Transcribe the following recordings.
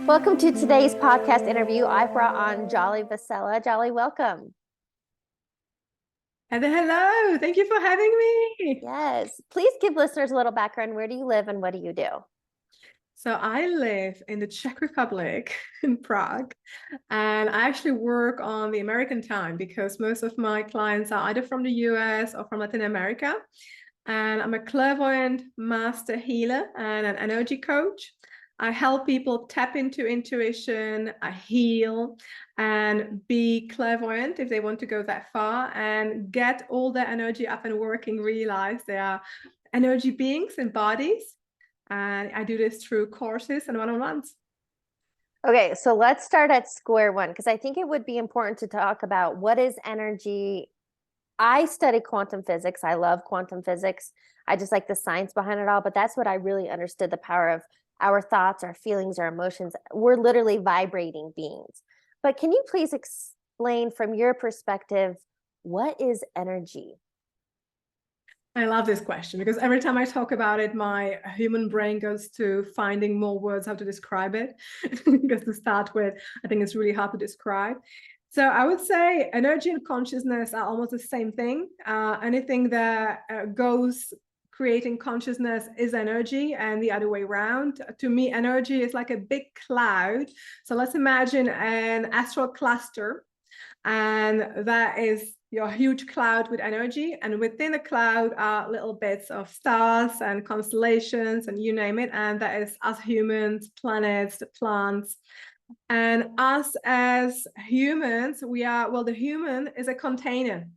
Welcome to today's podcast interview. I brought on Jolly Vasella. Jolly, welcome. And hello, thank you for having me. Yes. Please give listeners a little background. Where do you live and what do you do? So I live in the Czech Republic in Prague, and I actually work on the American time because most of my clients are either from the US or from Latin America. And I'm a clairvoyant master healer and an energy coach. I help people tap into intuition, heal, and be clairvoyant if they want to go that far and get all their energy up and working, realize they are energy beings in bodies. And I do this through courses and one-on-ones. Okay, so let's start at square one because I think it would be important to talk about what is energy. I study quantum physics. I love quantum physics. I just like the science behind it all, but that's what I really understood, the power of our thoughts, our feelings, our emotions. We're literally vibrating beings. But can you please explain from your perspective, what is energy? I love this question because every time I talk about it, my human brain goes to finding more words how to describe it. Because to start with, I think it's really hard to describe. So I would say energy and consciousness are almost the same thing. Anything that goes creating consciousness is energy, and the other way around. To me, energy is like a big cloud. So let's imagine an astral cluster, and that is your huge cloud with energy, and within the cloud are little bits of stars and constellations and you name it, and that is us humans, planets, the plants. And us as humans, we are, well, the human is a container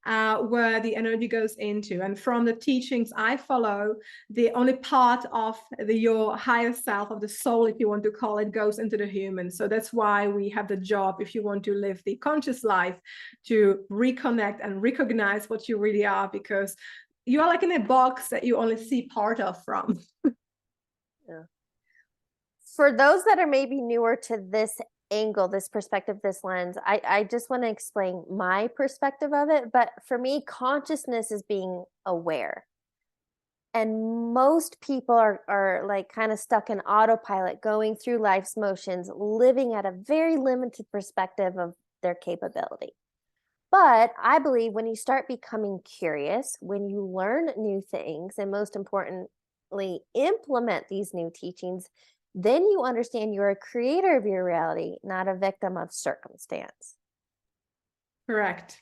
where the energy goes into. And from the teachings I follow, the only part of your higher self, of the soul, if you want to call it, goes into the human. So that's why we have the job, if you want to live the conscious life, to reconnect and recognize what you really are, because you are like in a box that you only see part of from. Yeah. For those that are maybe newer to this angle, this perspective, this lens, I just want to explain my perspective of it. But for me, consciousness is being aware. And most people are like kind of stuck in autopilot, going through life's motions, living at a very limited perspective of their capability. But I believe when you start becoming curious, when you learn new things, and most importantly, implement these new teachings, then you understand you're a creator of your reality, not a victim of circumstance. Correct.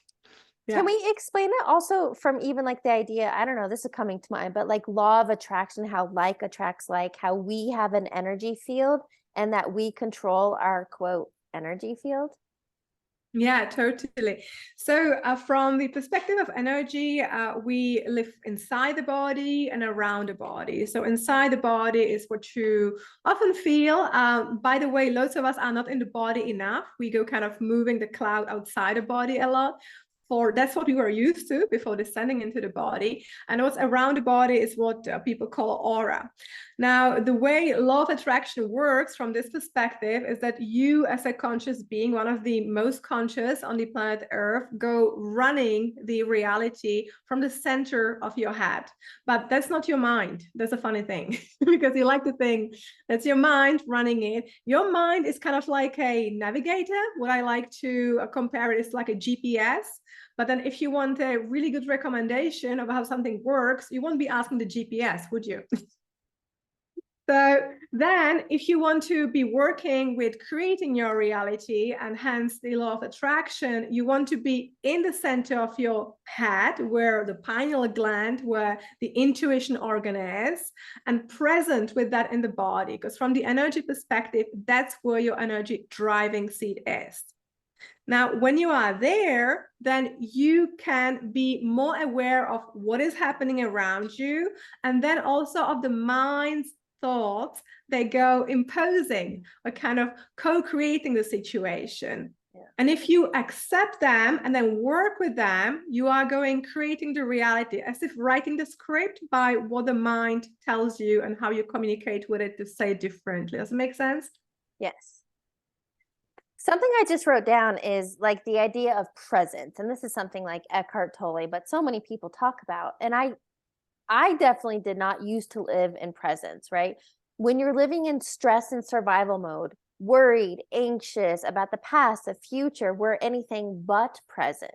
Yeah. Can we explain it also from even like the idea, I don't know, this is coming to mind, but like law of attraction, how like attracts like, how we have an energy field and that we control our quote energy field? Yeah, totally. So from the perspective of energy, we live inside the body and around the body. So inside the body is what you often feel. By the way, lots of us are not in the body enough. We go kind of moving the cloud outside the body a lot. That's what we were used to before descending into the body. And what's around the body is what people call aura. Now, the way law of attraction works from this perspective is that you, as a conscious being, one of the most conscious on the planet Earth, go running the reality from the center of your head. But that's not your mind. That's a funny thing because you like to think that's your mind running it. Your mind is kind of like a navigator. What I like to compare it is like a GPS. But then if you want a really good recommendation of how something works, you won't be asking the GPS, would you? So then if you want to be working with creating your reality and hence the law of attraction, you want to be in the center of your head, where the pineal gland, where the intuition organ is, and present with that in the body. Because from the energy perspective, that's where your energy driving seat is. Now, when you are there, then you can be more aware of what is happening around you, and then also of the mind's thoughts they go imposing or kind of co-creating the situation. Yeah. And if you accept them and then work with them, you are going creating the reality, as if writing the script by what the mind tells you and how you communicate with it to say it differently. Does it make sense? Yes. Something I just wrote down is like the idea of presence. And this is something like Eckhart Tolle, but so many people talk about. And I definitely did not used to live in presence, right? when you're living in stress and survival mode, worried, anxious about the past, the future, we're anything but present.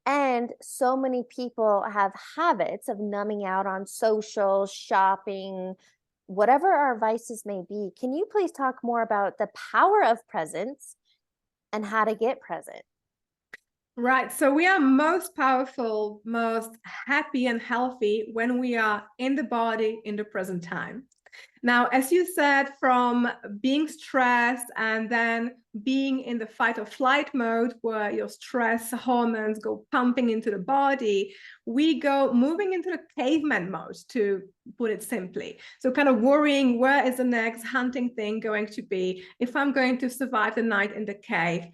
And so many people have habits of numbing out on social, shopping, whatever our vices may be. Can you please talk more about the power of presence and how to get present? Right. So we are most powerful, most happy and healthy when we are in the body in the present time. Now, as you said, from being stressed and then being in the fight or flight mode where your stress hormones go pumping into the body, we go moving into the caveman mode, to put it simply. So kind of worrying, where is the next hunting thing going to be if I'm going to survive the night in the cave?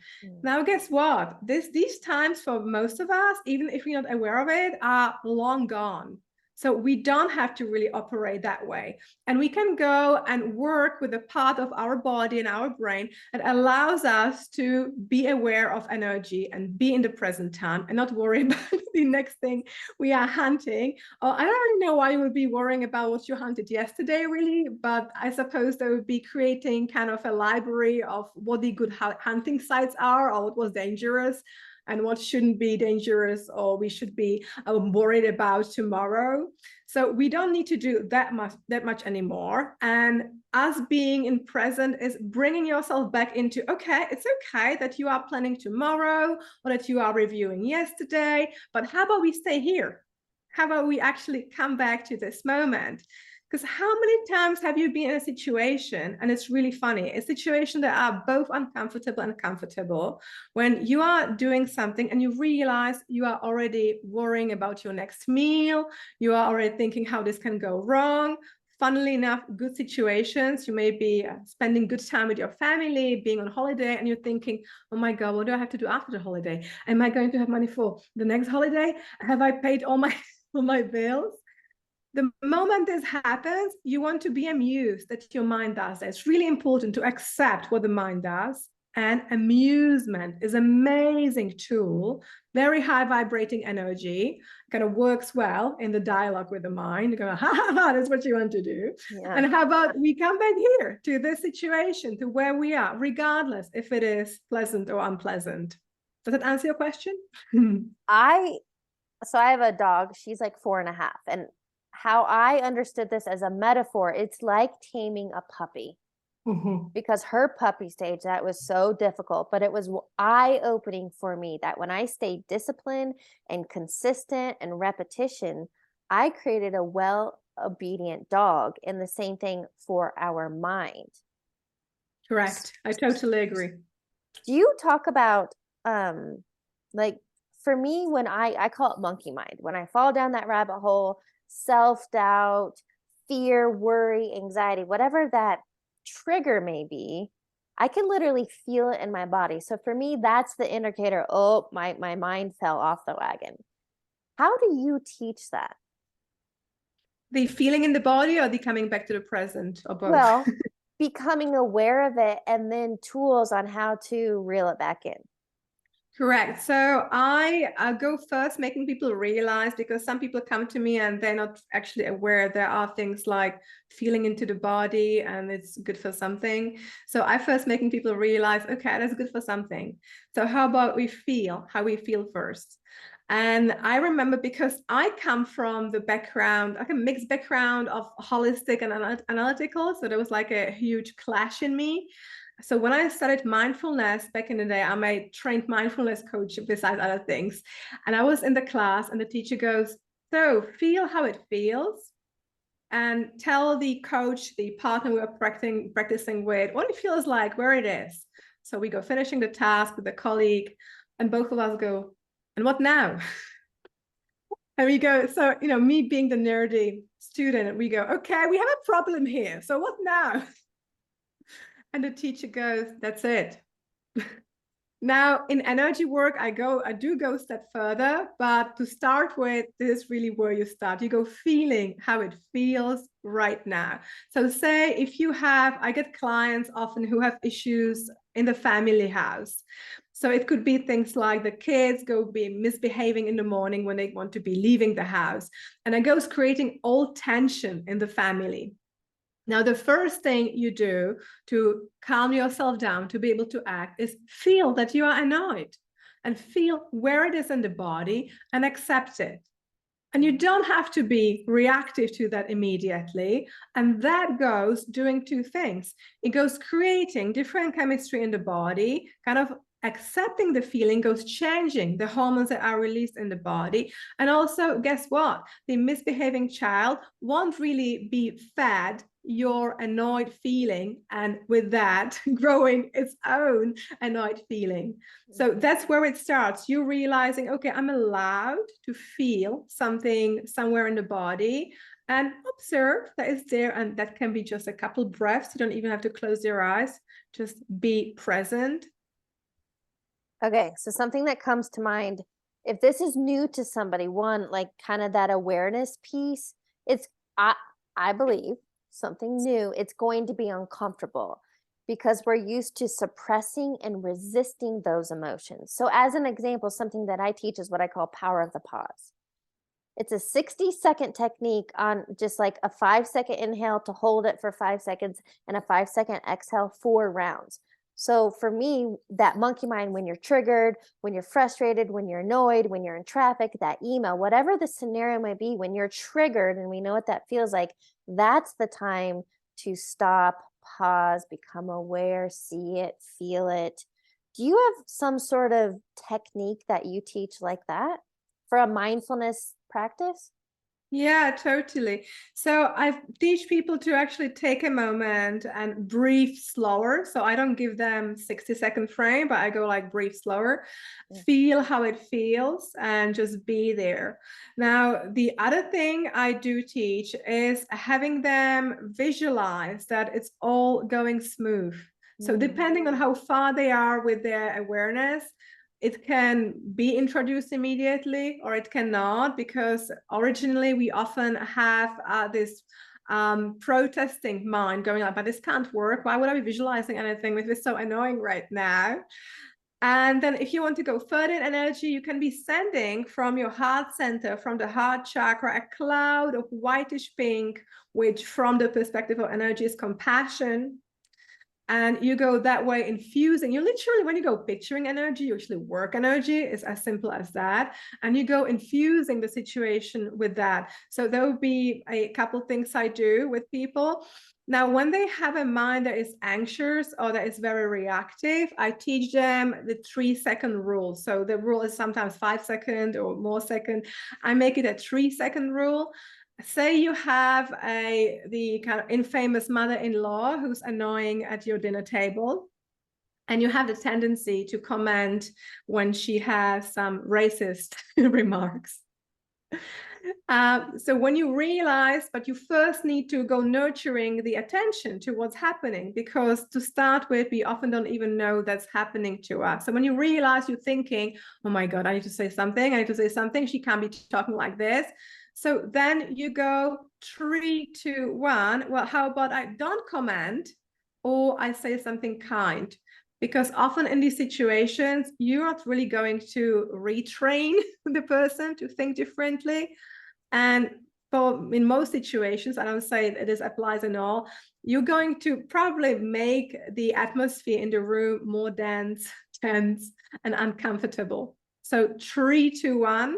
Now, guess what? These times for most of us, even if we're not aware of it, are long gone. So we don't have to really operate that way. And we can go and work with a part of our body and our brain that allows us to be aware of energy and be in the present time and not worry about the next thing we are hunting. Or I don't really know why you would be worrying about what you hunted yesterday, really, but I suppose they would be creating kind of a library of what the good hunting sites are or what was dangerous and what shouldn't be dangerous or we should be worried about tomorrow. So we don't need to do that much anymore. And us being in present is bringing yourself back into, okay, it's okay that you are planning tomorrow or that you are reviewing yesterday, but how about we stay here? How about we actually come back to this moment? Because how many times have you been in a situation, and it's really funny, a situation that are both uncomfortable and comfortable, when you are doing something and you realize you are already worrying about your next meal, you are already thinking how this can go wrong. Funnily enough, good situations, you may be spending good time with your family, being on holiday, and you're thinking, oh my God, what do I have to do after the holiday? Am I going to have money for the next holiday? Have I paid all my bills? The moment this happens, you want to be amused that your mind does that. It's really important to accept what the mind does. And amusement is an amazing tool, very high vibrating energy, kind of works well in the dialogue with the mind. You go, ha, ha, ha, that's what you want to do. Yeah. And how about we come back here to this situation, to where we are, regardless if it is pleasant or unpleasant. Does that answer your question? I have a dog. She's like 4.5. And how I understood this as a metaphor, it's like taming a puppy. Because her puppy stage, that was so difficult, but it was eye-opening for me that when I stayed disciplined and consistent and repetition, I created a well-obedient dog. And the same thing for our mind. Correct. I totally agree. Do you talk about like, for me, when I call it monkey mind, when I fall down that rabbit hole, self-doubt, fear, worry, anxiety, whatever that trigger may be, I can literally feel it in my body. So for me, that's the indicator, oh, my mind fell off the wagon. How do you teach that? The feeling in the body or the coming back to the present, or both? Well, becoming aware of it and then tools on how to reel it back in. Correct. So I go first making people realize, because some people come to me and they're not actually aware there are things like feeling into the body and it's good for something. So I first making people realize, okay, that's good for something. So how about we feel how we feel first? And I remember, because I come from the background, like a mixed background of holistic and analytical. So there was like a huge clash in me. So when I studied mindfulness back in the day, I'm a trained mindfulness coach besides other things. And I was in the class and the teacher goes, so feel how it feels and tell the coach, the partner we are practicing with, what it feels like, where it is. So we go finishing the task with a colleague and both of us go, and what now? And we go, so, me being the nerdy student, we go, okay, we have a problem here. So what now? And the teacher goes, that's it. Now in energy work, I do go a step further, but to start with, this is really where you start. You go feeling how it feels right now. So say if I get clients often who have issues in the family house. So it could be things like the kids be misbehaving in the morning when they want to be leaving the house. And it goes creating old tension in the family. Now, the first thing you do to calm yourself down, to be able to act, is feel that you are annoyed and feel where it is in the body and accept it. And you don't have to be reactive to that immediately. And that goes doing two things. It goes creating different chemistry in the body, kind of accepting the feeling, goes changing the hormones that are released in the body. And also, guess what? The misbehaving child won't really be fed your annoyed feeling, and with that growing its own annoyed feeling. So that's where it starts. You realizing, okay, I'm allowed to feel something somewhere in the body and observe that is there. And that can be just a couple breaths. You don't even have to close your eyes. Just be present. Okay, so something that comes to mind, if this is new to somebody, one, like kind of that awareness piece, it's I believe something new, it's going to be uncomfortable because we're used to suppressing and resisting those emotions. So as an example, something that I teach is what I call power of the pause. It's a 60-second technique on just like a 5-second inhale to hold it for 5 seconds and a 5-second exhale, 4 rounds. So for me, that monkey mind, when you're triggered, when you're frustrated, when you're annoyed, when you're in traffic, that email, whatever the scenario might be, when you're triggered and we know what that feels like, that's the time to stop, pause, become aware, see it, feel it. Do you have some sort of technique that you teach like that for a mindfulness practice? Yeah, totally. So I teach people to actually take a moment and breathe slower. So I don't give them 60-second frame, but I go like breathe slower, feel how it feels and just be there. Now, the other thing I do teach is having them visualize that it's all going smooth. So depending on how far they are with their awareness, it can be introduced immediately or it cannot, because originally we often have this protesting mind going like, but this can't work. Why would I be visualizing anything with this so annoying right now? And then if you want to go further in energy, you can be sending from your heart center, from the heart chakra, a cloud of whitish pink, which from the perspective of energy is compassion. And you go that way infusing. You literally, when you go picturing energy, you actually work energy. It's as simple as that. And you go infusing the situation with that. So there will be a couple things I do with people. Now, when they have a mind that is anxious or that is very reactive, I teach them the 3-second rule. So the rule is sometimes 5 seconds or more second. I make it a 3-second rule. Say you have the kind of infamous mother-in-law who's annoying at your dinner table, and you have the tendency to comment when she has some racist remarks. So when you realize, but you first need to go nurturing the attention to what's happening, because to start with, we often don't even know that's happening to us. So when you realize you're thinking, oh my God, I need to say something, she can't be talking like this. So then you go 3, 2, 1. Well, how about I don't comment or I say something kind? Because often in these situations, you're not really going to retrain the person to think differently. And in most situations, I don't say that this applies in all, you're going to probably make the atmosphere in the room more dense, tense, and uncomfortable. So 3, 2, 1.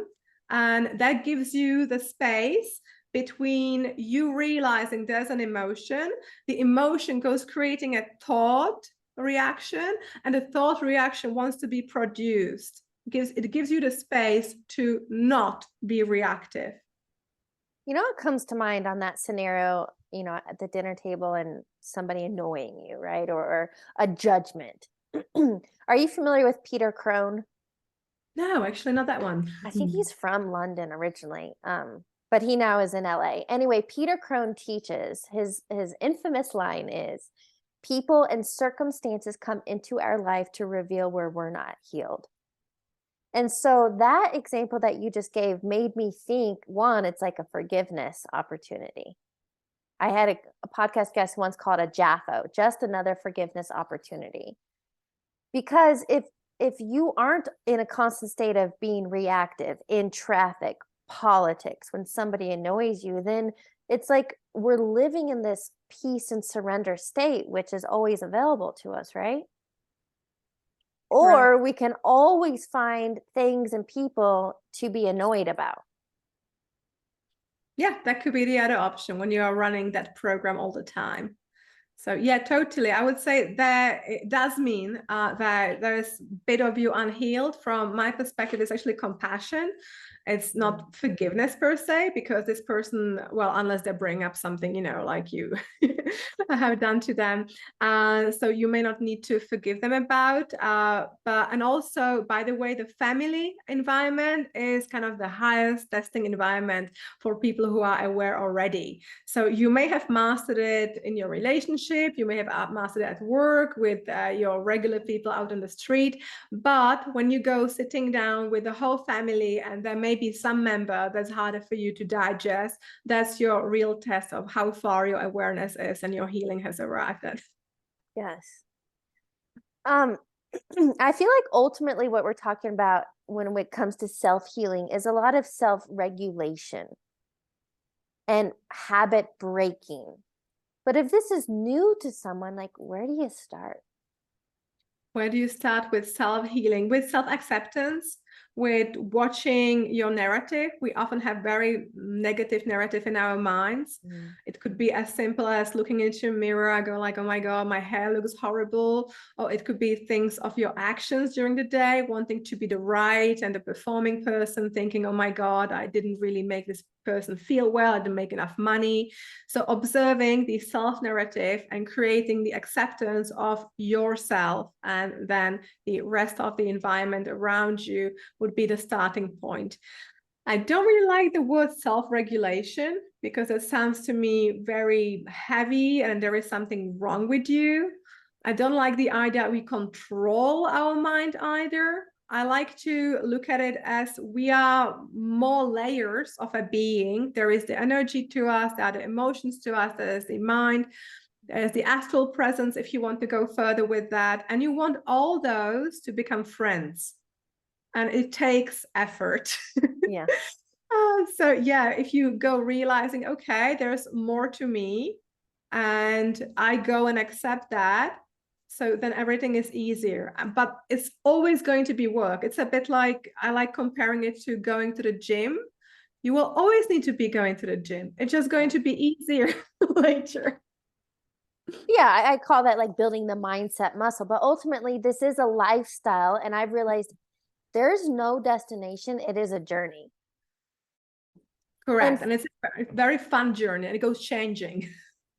And that gives you the space between you realizing there's an emotion. The emotion goes creating a thought reaction, and the thought reaction wants to be produced. It gives you the space to not be reactive. You know what comes to mind on that scenario, at the dinner table and somebody annoying you, right? Or a judgment. Are you familiar with Peter Crone? No, actually not that one. I think he's from London originally, but he now is in LA. Anyway, Peter Crone teaches, his infamous line is, people and circumstances come into our life to reveal where we're not healed. And so that example that you just gave made me think, one, it's like a forgiveness opportunity. I had a podcast guest once called a JAFO, just another forgiveness opportunity. Because if you aren't in a constant state of being reactive in traffic, politics, when somebody annoys you, then it's like we're living in this peace and surrender state, which is always available to us, right? Right. Or we can always find things and people to be annoyed about. Yeah, that could be the other option when you are running that program all the time. So yeah, totally. I would say that it does mean that there's a bit of you unhealed. From my perspective, it's actually compassion. It's not forgiveness per se, because this person, well, unless they bring up something, like you have done to them. So you may not need to forgive them about. And also, by the way, the family environment is kind of the highest testing environment for people who are aware already. So you may have mastered it in your relationship, you may have mastered it at work with your regular people out on the street, but when you go sitting down with the whole family and there may be some member that's harder for you to digest, that's your real test of how far your awareness is and your healing has arrived at. Yes. I feel like ultimately what we're talking about when it comes to self-healing is a lot of self-regulation and habit breaking. But if this is new to someone, like, where do you start? Where do you start with self-healing, with self-acceptance, with watching your narrative? We often have very negative narrative in our minds. It could be as simple as looking into a mirror, I go like, oh my God, my hair looks horrible. Or it could be things of your actions during the day, wanting to be the right and the performing person, thinking, oh my God, I didn't really make this person feel well, I didn't make enough money. So observing the self-narrative and creating the acceptance of yourself, and then the rest of the environment around you would be the starting point. I don't really like the word self-regulation because it sounds to me very heavy and there is something wrong with you. I don't like the idea we control our mind either. I like to look at it as we are more layers of a being. There is the energy to us, there are the emotions to us, there is the mind, there's the astral presence if you want to go further with that. And you want all those to become friends. And it takes effort. Yeah. So yeah, if you go realizing, okay, there's more to me, and I go and accept that, so then everything is easier. But it's always going to be work. It's a bit like, I like comparing it to going to the gym. You will always need to be going to the gym. It's just going to be easier later. Yeah, I call that like building the mindset muscle. But ultimately, this is a lifestyle. And I've realized there's no destination, it is a journey. And Correct. And it's a very fun journey and it goes changing.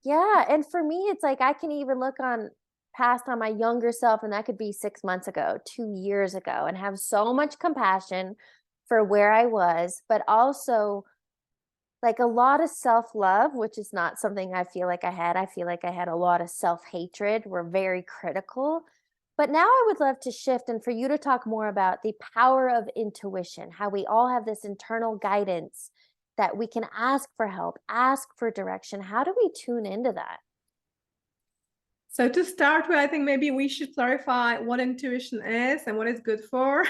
yeah, and for me, it's like I can even look on past on my younger self, and that could be 6 months ago, 2 years ago, and have so much compassion for where I was, but also like a lot of self-love, which is not something I feel like I had. I feel like I had a lot of self-hatred. We're very critical. But now I would love to shift and for you to talk more about the power of intuition, how we all have this internal guidance that we can ask for help, ask for direction. How do we tune into that? So to start with, I think maybe we should clarify what intuition is and what it's good for.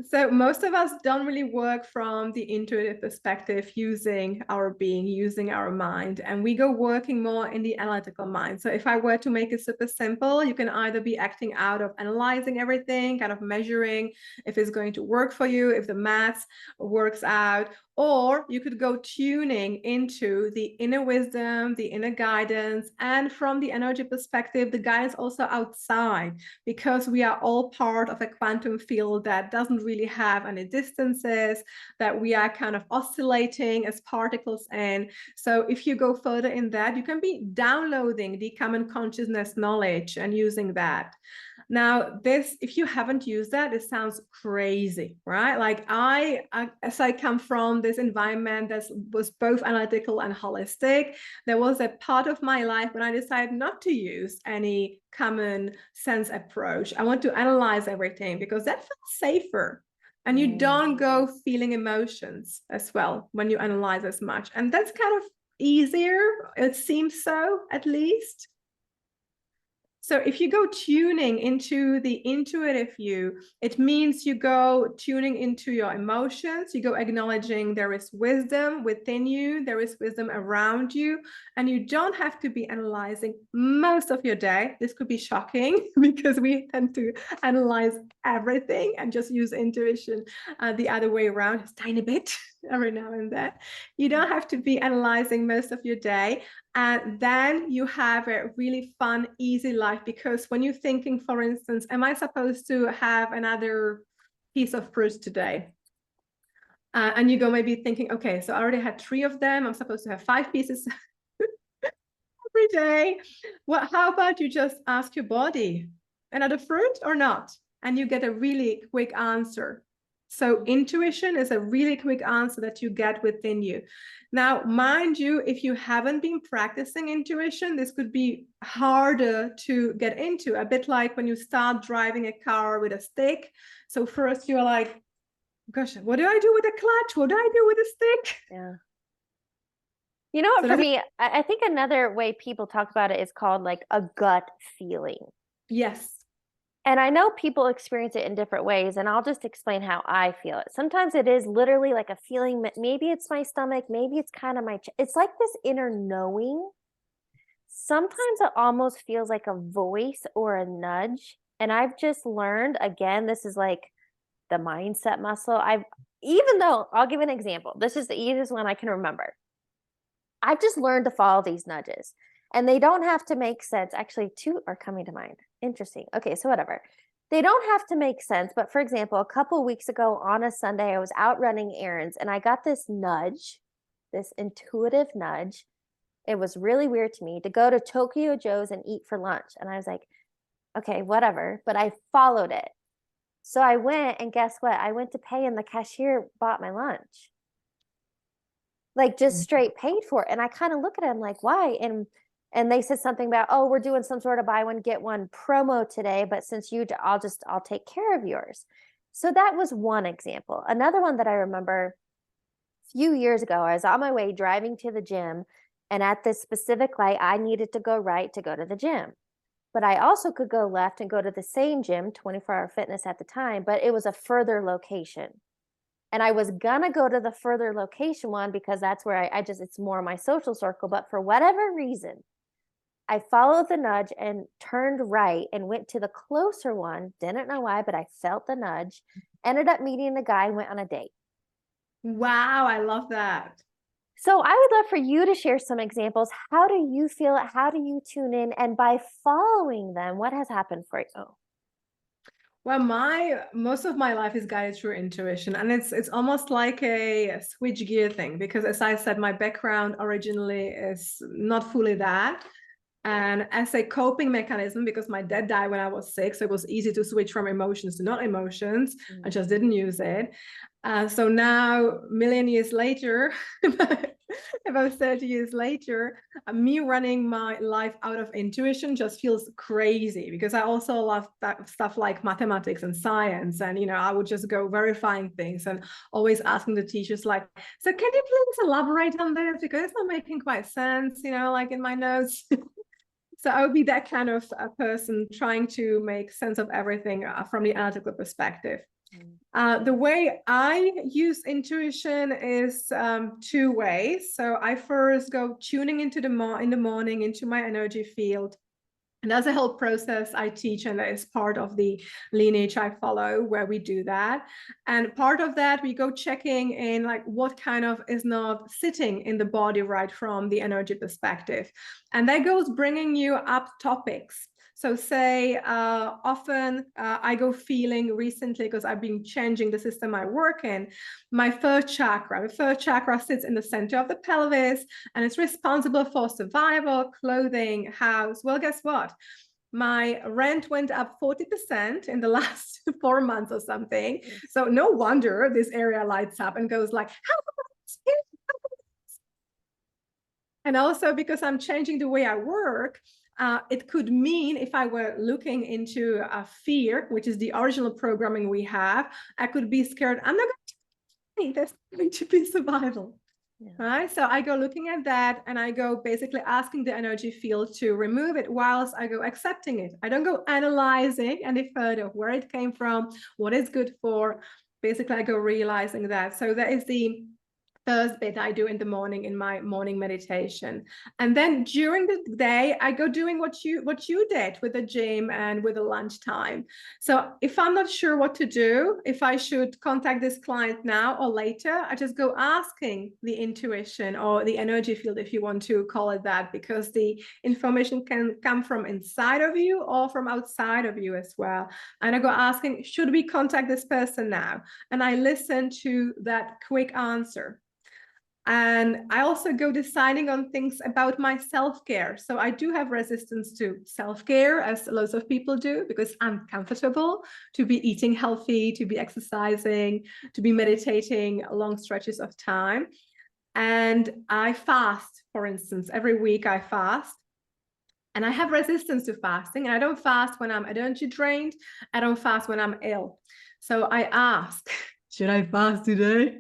So most of us don't really work from the intuitive perspective, using our being, using our mind, and we go working more in the analytical mind. So if I were to make it super simple, you can either be acting out of analyzing everything, kind of measuring if it's going to work for you, if the maths works out, or you could go tuning into the inner wisdom, the inner guidance, and from the energy perspective, the guidance also outside, because we are all part of a quantum field that doesn't really have any distances, that we are kind of oscillating as particles in. So if you go further in that, you can be downloading the common consciousness knowledge and using that. Now, this, if you haven't used that, it sounds crazy, right? Like as I come from this environment that was both analytical and holistic, there was a part of my life when I decided not to use any common sense approach. I want to analyze everything because that felt safer. And you don't go feeling emotions as well when you analyze as much. And that's kind of easier. It seems so, at least. So if you go tuning into the intuitive you, it means you go tuning into your emotions, you go acknowledging there is wisdom within you, there is wisdom around you, and you don't have to be analyzing most of your day. This could be shocking because we tend to analyze everything and just use intuition the other way around, just a tiny bit every now and then. You don't have to be analyzing most of your day. And then you have a really fun, easy life, because when you're thinking, for instance, am I supposed to have another piece of fruit today? And you go maybe thinking, okay, so I already had 3 of them. I'm supposed to have 5 pieces every day. Well, how about you just ask your body, another fruit or not? And you get a really quick answer. So intuition is a really quick answer that you get within you. Now, mind you, if you haven't been practicing intuition, this could be harder to get into, a bit like when you start driving a car with a stick. So first you're like, gosh, what do I do with a clutch? What do I do with a stick? Yeah. You know what, So for me, I think another way people talk about it is called like a gut feeling. yes. And I know people experience it in different ways, and I'll just explain how I feel it. Sometimes it is literally like a feeling, maybe it's my stomach, maybe it's kind of my, it's like this inner knowing. Sometimes it almost feels like a voice or a nudge. And I've just learned, again, this is like the mindset muscle. Even though, I'll give an example. This is the easiest one I can remember. I've just learned to follow these nudges, and they don't have to make sense. Actually, 2 are coming to mind. Interesting. Okay, so whatever. They don't have to make sense, but for example, a couple of weeks ago on a Sunday, I was out running errands and I got this nudge, this intuitive nudge. It was really weird to me to go to Tokyo Joe's and eat for lunch. And I was like, okay, whatever. But I followed it. So I went, and guess what? I went to pay and the cashier bought my lunch. Like just straight paid for it. And I kind of look at it, I'm like, why? And they said something about, oh, we're doing some sort of buy one get one promo today, but since I'll take care of yours. So that was one example. Another one that I remember a few years ago, I was on my way driving to the gym, and at this specific light, I needed to go right to go to the gym. But I also could go left and go to the same gym, 24-hour fitness at the time, but it was a further location. And I was gonna go to the further location one because that's where I just, it's more my social circle. But for whatever reason, I followed the nudge and turned right and went to the closer one. Didn't know why, but I felt the nudge. Ended up meeting the guy, went on a date. Wow, I love that. So I would love for you to share some examples. How do you feel it? How do you tune in? And by following them, what has happened for you? Well, most of my life is guided through intuition, and it's almost like a switch gear thing, because as I said, my background originally is not fully that. And as a coping mechanism, because my dad died when I was 6, so it was easy to switch from emotions to not emotions. I just didn't use it. So now, a million years later, about 30 years later, me running my life out of intuition just feels crazy, because I also love that stuff like mathematics and science. And, I would just go verifying things and always asking the teachers, like, so can you please elaborate on this? Because it's not making quite sense, like in my notes. So I would be that kind of a person trying to make sense of everything from the analytical perspective. The way I use intuition is 2 ways. So I first go tuning into in the morning into my energy field. And that's a whole process I teach, and that is part of the lineage I follow, where we do that. And part of that, we go checking in like what kind of is not sitting in the body right from the energy perspective. And that goes bringing you up topics. So say often I go feeling recently, because I've been changing the system I work in, my first chakra. The first chakra sits in the center of the pelvis, and it's responsible for survival, clothing, house. Well, guess what? My rent went up 40% in the last 4 months or something. So no wonder this area lights up and goes like, how about and also because I'm changing the way I work, it could mean if I were looking into fear, which is the original programming we have, I could be scared. I'm not going to, there's going to be survival. Yeah. Right. So I go looking at that and I go basically asking the energy field to remove it whilst I go accepting it. I don't go analyzing any further where it came from, what it's good for. Basically, I go realizing that. So that is the first bit I do in the morning in my morning meditation. And then during the day, I go doing what you did with the gym and with the lunchtime. So if I'm not sure what to do, if I should contact this client now or later, I just go asking the intuition or the energy field, if you want to call it that, because the information can come from inside of you or from outside of you as well. And I go asking, should we contact this person now? And I listen to that quick answer. And I also go deciding on things about my self-care. So I do have resistance to self-care, as lots of people do, because I'm comfortable to be eating healthy, to be exercising, to be meditating long stretches of time. And I fast, for instance, every week I fast. And I have resistance to fasting. And I don't fast when I'm energy drained. I don't fast when I'm ill. So I ask, should I fast today?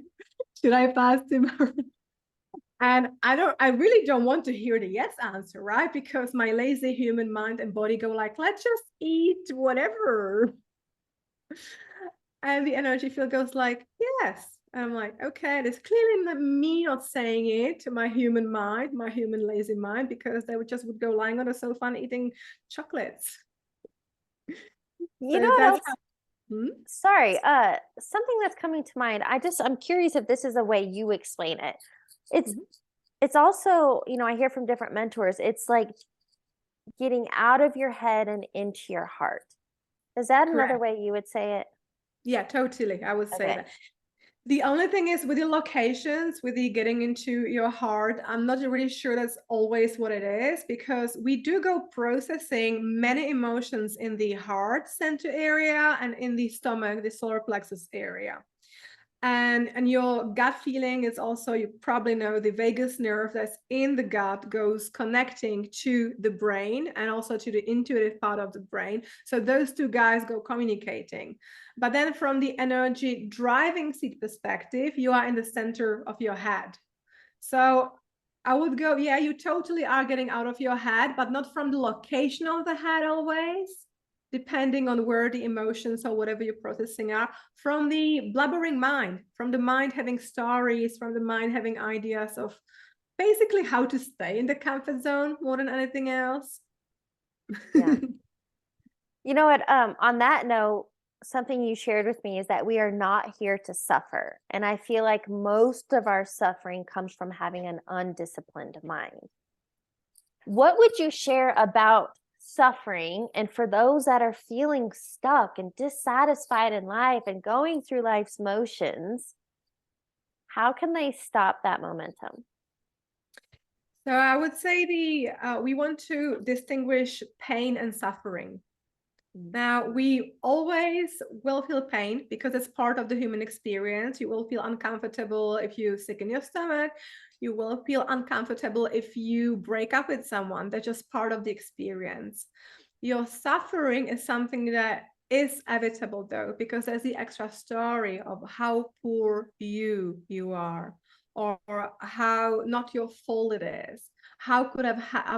Should I fast tomorrow? And I really don't want to hear the yes answer, right? Because my lazy human mind and body go like, let's just eat whatever. And the energy field goes like, yes. And I'm like, okay, there's clearly not me not saying it to my human mind, my human lazy mind, because they would go lying on the sofa and eating chocolates. You know So what that's else? how. Hmm? Sorry, something that's coming to mind. I'm curious if this is a way you explain it. It's Mhm. it's also, I hear from different mentors, it's like getting out of your head and into your heart. Is that another Correct. way you would say it? Yeah, totally. I would say Okay. that. The only thing is with the locations, with the getting into your heart, I'm not really sure that's always what it is, because we do go processing many emotions in the heart center area and in the stomach, the solar plexus area. And your gut feeling is also, you probably know, the vagus nerve that's in the gut goes connecting to the brain and also to the intuitive part of the brain. So those two guys go communicating. But then from the energy driving seat perspective, you are in the center of your head. So I would go, yeah, you totally are getting out of your head, but not from the location of the head always, depending on where the emotions or whatever you're processing are, from the blubbering mind, from the mind having stories, from the mind having ideas of basically how to stay in the comfort zone more than anything else. Yeah. You know what? On that note, something you shared with me is that we are not here to suffer. And I feel like most of our suffering comes from having an undisciplined mind. What would you share about suffering? And for those that are feeling stuck and dissatisfied in life and going through life's motions, how can they stop that momentum? So I would say we want to distinguish pain and suffering. Now, we always will feel pain because it's part of the human experience. You will feel uncomfortable if you're sick in your stomach. You will feel uncomfortable if you break up with someone. That's just part of the experience. Your suffering is something that is inevitable, though, because there's the extra story of how poor you are, or how not your fault it is. How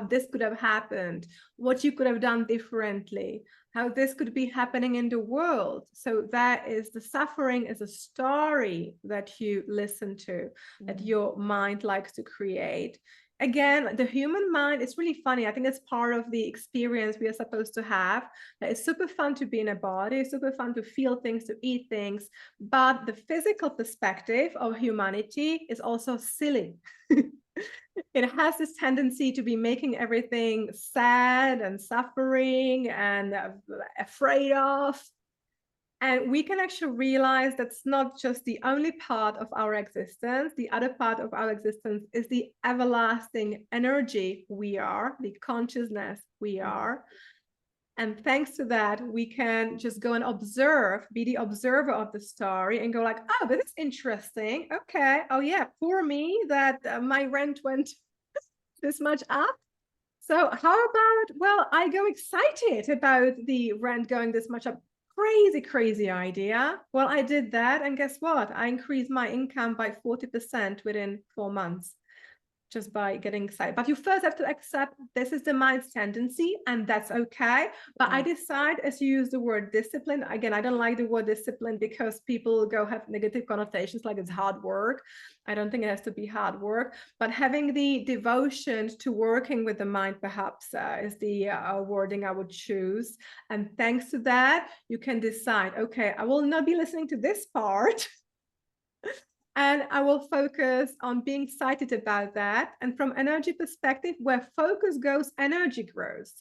this could have happened, what you could have done differently, how this could be happening in the world. So that is, the suffering is a story that you listen to, that your mind likes to create. Again, the human mind is really funny. I think it's part of the experience we are supposed to have. It's super fun to be in a body, super fun to feel things, to eat things. But the physical perspective of humanity is also silly. It has this tendency to be making everything sad and suffering and afraid of. And we can actually realize that's not just the only part of our existence. The other part of our existence is the everlasting energy we are, the consciousness we are. And thanks to that, we can just go and observe, be the observer of the story and go like, oh, this is interesting. Okay. Oh yeah, poor me that my rent went this much up. So how about, well, I go excited about the rent going this much up. crazy idea. Well, I did that, and guess what? I increased my income by 40% within 4 months, just by getting excited. But you first have to accept this is the mind's tendency, and that's okay. But I decide, as you use the word discipline, again, I don't like the word discipline because people go have negative connotations like it's hard work. I don't think it has to be hard work, but having the devotion to working with the mind perhaps is the wording I would choose. And thanks to that, you can decide, okay, I will not be listening to this part. And I will focus on being excited about that. And from energy perspective, where focus goes, energy grows.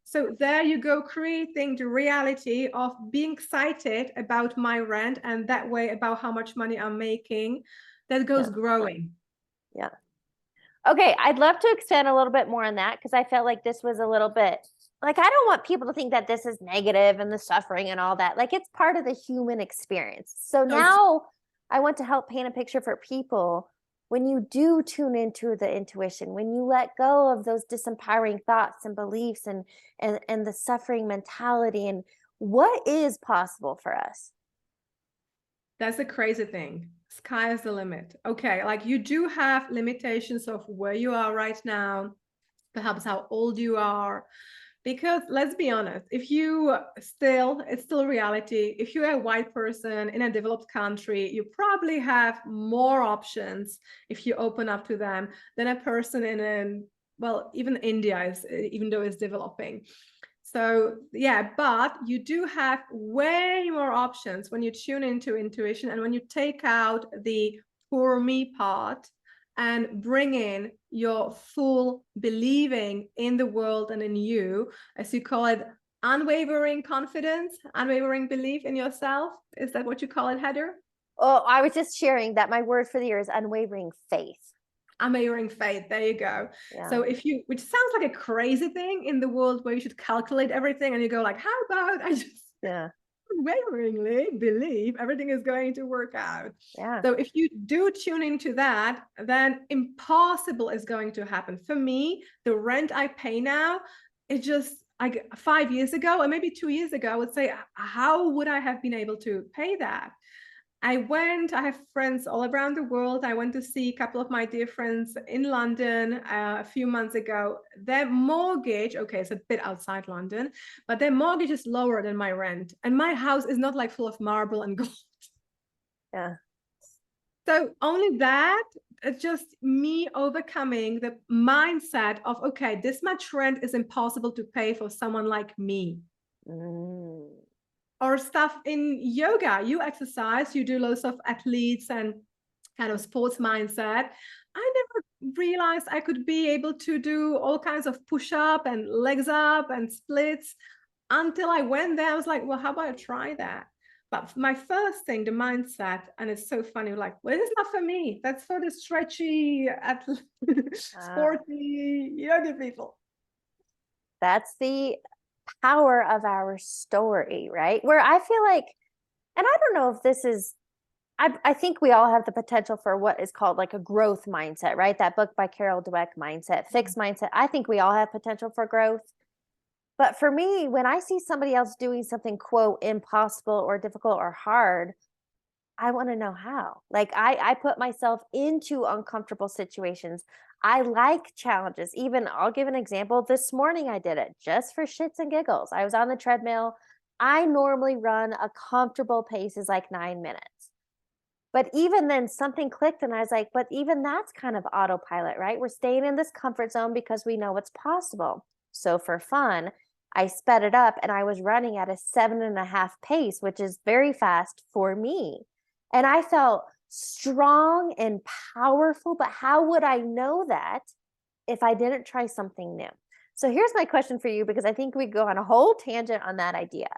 So there you go, creating the reality of being excited about my rent, and that way about how much money I'm making, that goes growing. Yeah. Okay, I'd love to expand a little bit more on that, because I felt like this was a little bit like, I don't want people to think that this is negative and the suffering and all that. Like, it's part of the human experience. So now I want to help paint a picture for people. When you do tune into the intuition, when you let go of those disempowering thoughts and beliefs and the suffering mentality, and what is possible for us. That's the crazy thing. Sky is the limit. Okay, like you do have limitations of where you are right now, perhaps how old you are. Because let's be honest, if you still, it's still reality. If you're a white person in a developed country, you probably have more options if you open up to them than a person in a, well, even India is, even though it's developing. So yeah, but you do have way more options when you tune into intuition and when you take out the poor me part and bring in your full believing in the world and in you, as you call it, unwavering confidence, unwavering belief in yourself. Is that what you call it, Heather? Oh, I was just sharing that my word for the year is unwavering faith. Unwavering faith. There you go. Yeah. So if you, which sounds like a crazy thing in the world where you should calculate everything, and you go like, how about I just unwaveringly believe everything is going to work out. Yeah. So if you do tune into that, then impossible is going to happen. For me, the rent I pay now, it just like 5 years ago, or maybe 2 years ago, I would say, how would I have been able to pay that? I have friends all around the world. I went to see a couple of my dear friends in London a few months ago. Their mortgage, okay, it's a bit outside London, but their mortgage is lower than my rent. And my house is not like full of marble and gold. Yeah. So only that, it's just me overcoming the mindset of, okay, this much rent is impossible to pay for someone like me. Or stuff in yoga, you exercise, you do lots of athletes and kind of sports mindset. I never realized I could be able to do all kinds of push-up and legs up and splits until I went there. I was like, well, how about I try that? But my first thing, the mindset, and it's so funny, like, well, it's not for me. That's for the stretchy, sporty yoga people. That's the power of our story, right? Where I feel like, and I don't know if this is, I think we all have the potential for what is called like a growth mindset, right? That book by Carol Dweck, Mindset, Fixed Mindset. I think we all have potential for growth. But for me, when I see somebody else doing something, quote, impossible or difficult or hard, I want to know how. Like, I put myself into uncomfortable situations. I like challenges. Even I'll give an example. This morning I did it just for shits and giggles. I was on the treadmill. I normally run a comfortable pace is like 9 minutes. But even then something clicked and I was like, but even that's kind of autopilot, right? We're staying in this comfort zone because we know what's possible. So for fun, I sped it up and I was running at a 7.5 pace, which is very fast for me. And I felt strong and powerful, but how would I know that if I didn't try something new? So here's my question for you, because I think we go on a whole tangent on that idea.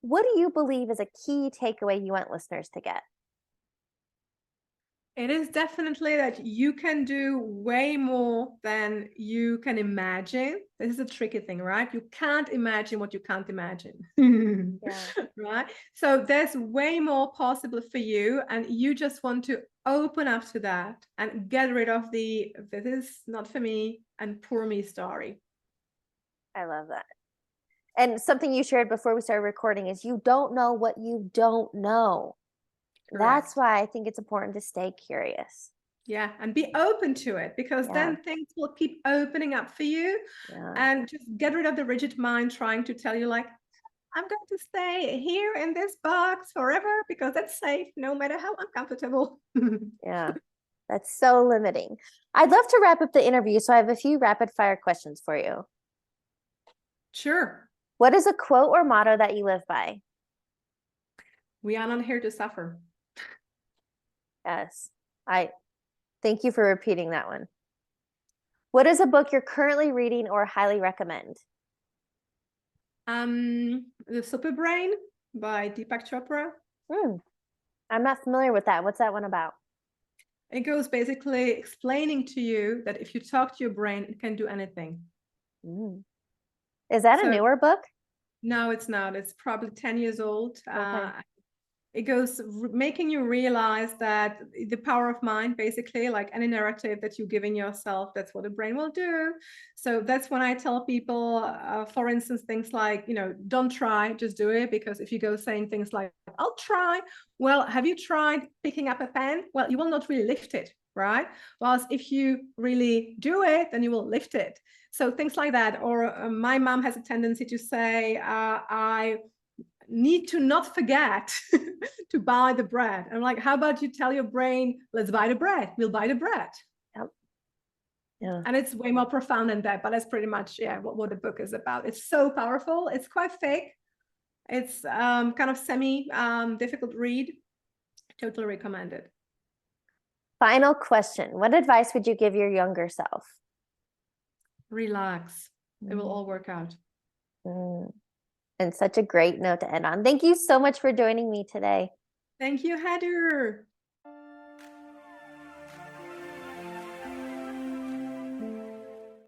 What do you believe is a key takeaway you want listeners to get? It is definitely that you can do way more than you can imagine. This is a tricky thing, right? You can't imagine what you can't imagine. Right? So there's way more possible for you, and you just want to open up to that and get rid of the this is not for me and poor me story. I love that. And something you shared before we started recording is you don't know what you don't know. That's Correct. why I think it's important to stay curious. Yeah, and be open to it, because Yeah. then things will keep opening up for you. Yeah. And just get rid of the rigid mind trying to tell you, like, I'm going to stay here in this box forever because that's safe, no matter how uncomfortable. Yeah. That's so limiting. I'd love to wrap up the interview, so I have a few rapid fire questions for you. Sure. What is a quote or motto that you live by? We are not here to suffer. Yes. I thank you for repeating that one. What is a book you're currently reading or highly recommend? The Super Brain by Deepak Chopra. I'm not familiar with that. What's that one about? It goes basically explaining to you that if you talk to your brain, it can do anything. Is that a So newer book? no, it's not. It's probably 10 years old. Okay. It goes making you realize that the power of mind, basically, like any narrative that you're giving yourself, that's what the brain will do. So that's when I tell people, for instance, things like, don't try, just do it. Because if you go saying things like, I'll try, well, have you tried picking up a pen? Well, you will not really lift it, right? Whilst if you really do it, then you will lift it. So things like that. Or my mom has a tendency to say, I need to not forget to buy the bread. I'm like, how about you tell your brain, let's buy the bread. We'll buy the bread. Yep. Yeah. And it's way more profound than that, but that's pretty much what the book is about. It's so powerful. It's quite fake. It's kind of semi difficult read. Totally recommend it. Final question. What advice would you give your younger self? Relax. It will all work out. And such a great note to end on. Thank you so much for joining me today. Thank you, Heather.